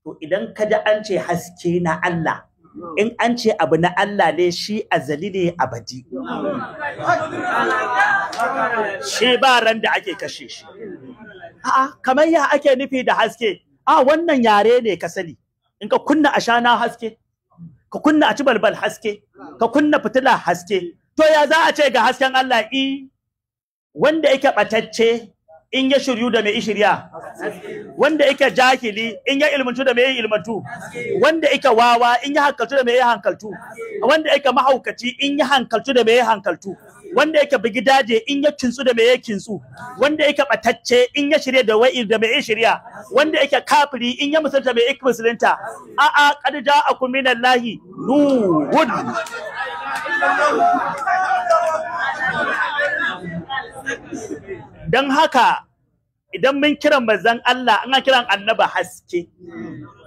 to idan ka ji an ce haske na Allah, in an ce abu na Allah ne shi azali ne abadi, shi ba ran da ake kashe shi. A'a, kamar ya ake nufi da haske? A wannan yare ne ka sani. In ka kunna ashana haske, ka kunna a ci balbal haske, ka kunna fitila haske. To ya za a ce ga hasken Allah? Wanda yake batacce in ya shiryu da mai shirya, wanda yake jahili in ya ilmantu da mai ilmantu, wanda yake wawa in ya hankaltu da mai hankaltu, wanda yake mahaukaci in ya hankaltu da mai hankaltu, wanda yake bigidaje in ya kintsu da mai kintsu, wanda yake batacce in ya shirya da wai da mai shirya, wanda yake kafiri in ya musulunta mai musulunta. A'a, qad ja'akum minallahi nurun. Don haka idan mun kiran manzon Allah, an kiran annaba haske,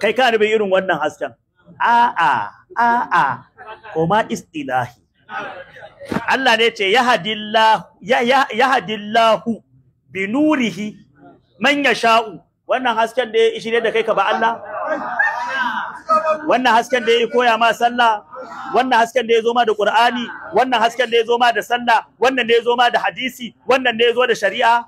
kai ka da irin wannan hasken. A'a, koma istilahi. Allah ne ce yahdillahu bi nurihi man yasha'u. Wannan hasken da ya shirye da kai ka ba Allah, wannan hasken da ya koya ma sallah, wannan hasken da ya zo ma da Qur'ani, wannan hasken da ya zo ma da sallah, wannan da ya zo ma da hadisi, wannan da ya zo da shari'a.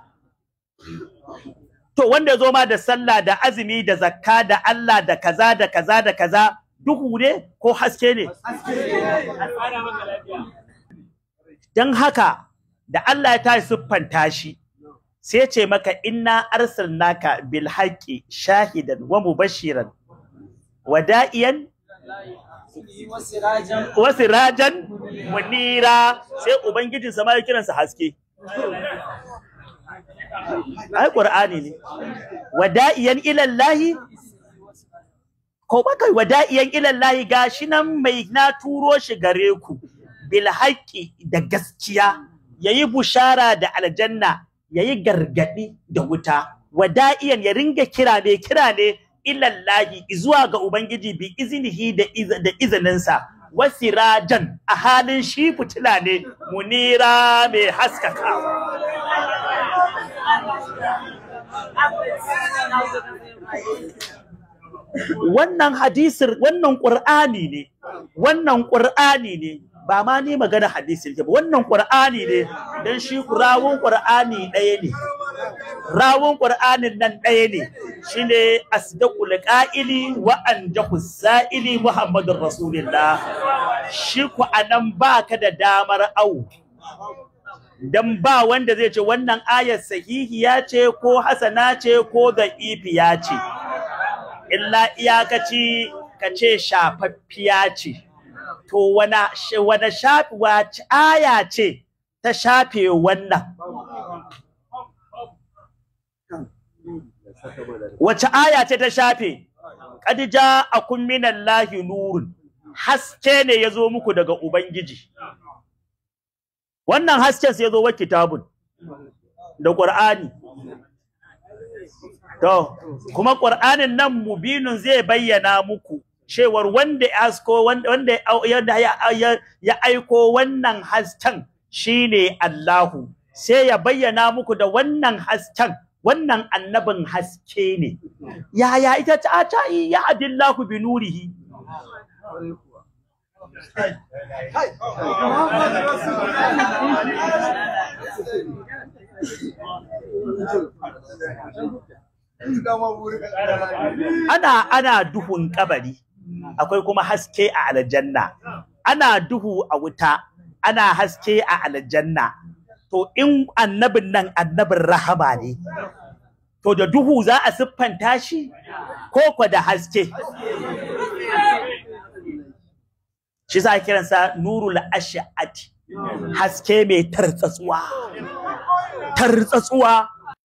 To wanda ya zo ma da sallah da azumi da zakka da Allah da kaza da kaza da kaza, duhu ne ko haske ne? Don haka da Allah ya tashi siffanta shi, sai ce maka inna arsalnaka bil haqqi shahidan wa mubashiran wa da'iyan wa sirajan munira. Sai ubangijin sa ma ya kiransa haske. Ai Qur'ani ne. Wa da'iyan ila Allah, ko baka wa da'iyan ila Allah, gashi nan mai na turo shi gare ku bil haqqi da gaskiya, yayi bushara da aljanna, yayi gargadi da wuta. Wada'iyan ya ringa kira ne ilallahi zuwa ga ubangiji bi iznihi da izininsa, wasirajan a halin shi fitila ne, munira mai haskakawa. Wannan hadisir, wannan Qur'ani ne, ba ma ni magana hadisin ba, wannan Qur'ani ne, dan shi rawun Qur'ani ɗaya ne, rawun Qur'anin nan ɗaya ne, shine asdaqul qa'ili wa anjahus sa'ili Muhammadur Rasulullah. Shi ku anan baka da damar au, dan ba wanda zai ce wannan ayar sahihiya ce ko hasana ce ko da'ifiya ce, illa iyakaci kace shafaffiya ce. To wace aya ce ta shafe wannan? Wace aya ce ta shafe? Qad ja'akum minallahi nurun, haske ne yazo muku daga ubangiji. Wannan hasken sai yazo wa kitabun da Qur'ani. To kuma Qur'anin nan mubinun zai bayyana muku cewar wanda ya aiko wannan hasken shine Allahu, sai ya bayyana muku da wannan hasken, wannan annabin haske ne. Yaya ita ta ya adillahu bi nurihi. Ana duhun kabari, akwai kuma haske a aljanna. Ana duhu a wuta, ana haske a aljanna. To in annabin nan annabin rahama ne, to da duhu za a siffanta shi ko da haske? Shi za a kiransa nurul ash'ati, haske mai tartsatsuwa.